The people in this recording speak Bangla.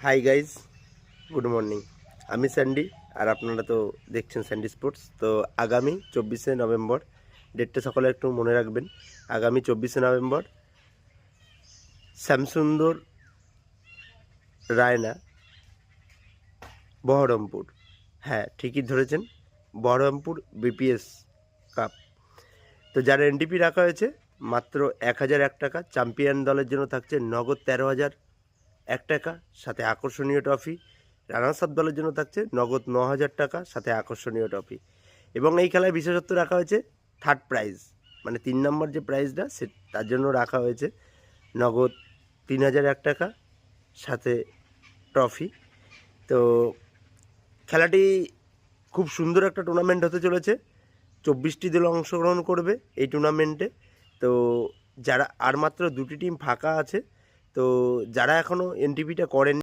Hi guys, good morning. আমি স্যান্ডি, আর আপনারা তো দেখছেন স্যান্ডি স্পোর্টস। তো আগামী 24শে নভেম্বর, ডেটটা সকলে একটু মনে রাখবেন। আগামী 24শে নভেম্বর শ্যামসুন্দর রায়না, বহরমপুর। হ্যাঁ, ঠিকই ধরেছেন, বহরমপুর বিপিএস কাপ। তো যার এনটিপি রাখা হয়েছে মাত্র 1001 টাকা। চ্যাম্পিয়ন দলের জন্য থাকছে নগদ 13,001 টাকা, সাথে আকর্ষণীয় ট্রফি। রানার্স আপ দলের জন্য থাকছে নগদ 9,000 টাকা, সাথে আকর্ষণীয় ট্রফি। এবং এই খেলায় বিশেষত্ব রাখা হয়েছে থার্ড প্রাইজ, মানে 3 নম্বর যে প্রাইজটা তার জন্য রাখা হয়েছে নগদ 3,001 টাকা, সাথে ট্রফি। তো খেলাটি খুব সুন্দর একটা টুর্নামেন্ট হতে চলেছে। 24টি দল অংশগ্রহণ করবে এই টুর্নামেন্টে। তো যারা আর মাত্র 2টি টিম ফাঁকা আছে, তো যারা এখনও এনটিপিটা করেন